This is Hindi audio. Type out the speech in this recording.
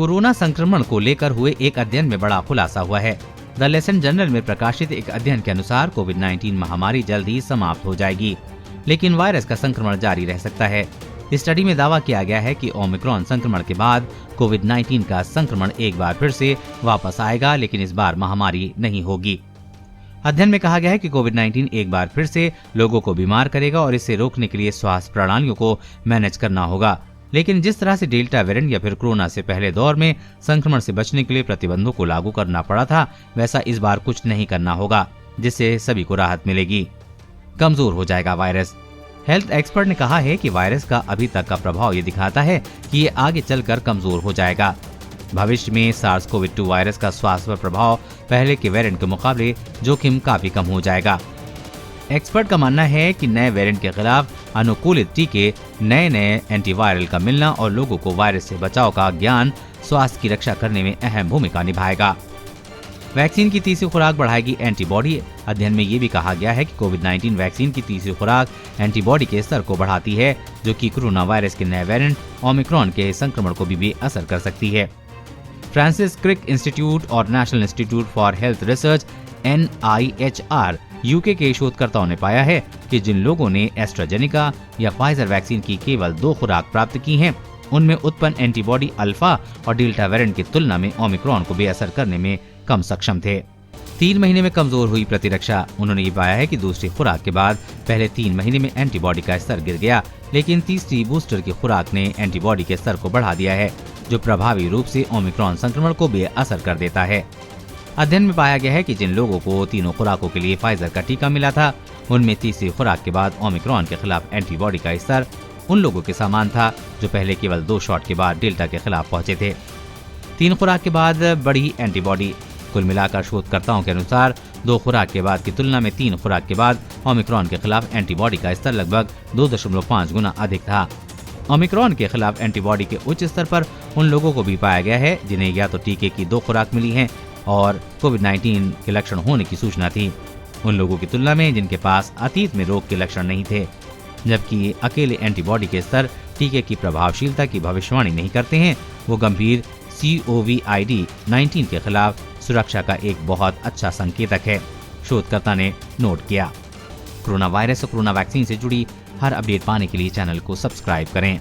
कोरोना संक्रमण को लेकर हुए एक अध्ययन में बड़ा खुलासा हुआ है। द लेसन जर्नल में प्रकाशित एक अध्ययन के अनुसार कोविड-19 महामारी जल्द ही समाप्त हो जाएगी, लेकिन वायरस का संक्रमण जारी रह सकता है। इस स्टडी में दावा किया गया है कि ओमिक्रॉन संक्रमण के बाद कोविड-19 का संक्रमण एक बार फिर से वापस आएगा, लेकिन इस बार महामारी नहीं होगी। अध्ययन में कहा गया है कि कोविड-19 एक बार फिर से लोगों को बीमार करेगा और इसे रोकने के लिए स्वास्थ्य प्रणालियों को मैनेज करना होगा। लेकिन जिस तरह से डेल्टा वेरिएंट या फिर कोरोना से पहले दौर में संक्रमण से बचने के लिए प्रतिबंधों को लागू करना पड़ा था, वैसा इस बार कुछ नहीं करना होगा, जिससे सभी को राहत मिलेगी। कमजोर हो जाएगा वायरस। हेल्थ एक्सपर्ट ने कहा है कि वायरस का अभी तक का प्रभाव ये दिखाता है कि ये आगे चलकर कमजोर हो जाएगा। भविष्य में SARS-CoV-2 वायरस का स्वास्थ्य पर प्रभाव पहले के वेरिएंट के मुकाबले जोखिम काफी कम हो जाएगा। एक्सपर्ट का मानना है कि नए वेरिएंट के खिलाफ अनुकूलित टीके, नए एंटीवायरल का मिलना और लोगों को वायरस से बचाव का ज्ञान स्वास्थ्य की रक्षा करने में अहम भूमिका निभाएगा। वैक्सीन की तीसरी खुराक बढ़ाएगी एंटीबॉडी। अध्ययन में ये भी कहा गया है कि कोविड-19 वैक्सीन की तीसरी खुराक एंटीबॉडी के स्तर को बढ़ाती है, जो कि कोरोना वायरस के नए वेरिएंट ओमिक्रॉन के संक्रमण को भी असर कर सकती है। फ्रांसिस क्रिक इंस्टीट्यूट और national institute for health research NIHR UK के शोधकर्ताओं ने पाया है कि जिन लोगों ने एस्ट्राजेनिका या फाइजर वैक्सीन की केवल 2 खुराक प्राप्त की हैं, उनमें उत्पन्न एंटीबॉडी अल्फा और डेल्टा वेरिएंट की तुलना में ओमिक्रॉन को बेअसर करने में कम सक्षम थे। 3 महीने में कमजोर हुई प्रतिरक्षा। उन्होंने ये पाया है कि दूसरी खुराक के बाद पहले 3 महीने में एंटीबॉडी का स्तर गिर गया, लेकिन तीसरी बूस्टर की खुराक ने एंटीबॉडी के स्तर को बढ़ा दिया है, जो प्रभावी रूप से ओमिक्रॉन संक्रमण को बेअसर कर देता है। अध्ययन में पाया गया है कि जिन लोगों को तीनों खुराकों के लिए फाइजर का टीका मिला था, उनमें तीसरी खुराक के बाद ओमिक्रॉन के खिलाफ एंटीबॉडी का स्तर उन लोगों के समान था जो पहले केवल 2 शॉट के बाद डेल्टा के खिलाफ पहुंचे थे। 3 खुराक के बाद बढ़ी एंटीबॉडी। कुल मिलाकर शोधकर्ताओं के अनुसार 2 खुराक के बाद की तुलना में 3 खुराक के बाद ओमिक्रॉन के खिलाफ एंटीबॉडी का स्तर लगभग 2.5 गुना अधिक था। ओमिक्रॉन के खिलाफ एंटीबॉडी के उच्च स्तर पर उन लोगों को भी पाया गया है जिन्हें या तो टीके की 2 खुराक मिली है और कोविड-19 के लक्षण होने की सूचना थी, उन लोगों की तुलना में जिनके पास अतीत में रोग के लक्षण नहीं थे, जबकि अकेले एंटीबॉडी के स्तर टीके की प्रभावशीलता की भविष्यवाणी नहीं करते हैं। वो गंभीर COVID-19 के खिलाफ सुरक्षा का एक बहुत अच्छा संकेतक है, शोधकर्ता ने नोट किया। कोरोना वायरस और कोरोना वैक्सीन से जुड़ी हर अपडेट पाने के लिए चैनल को सब्सक्राइब करें।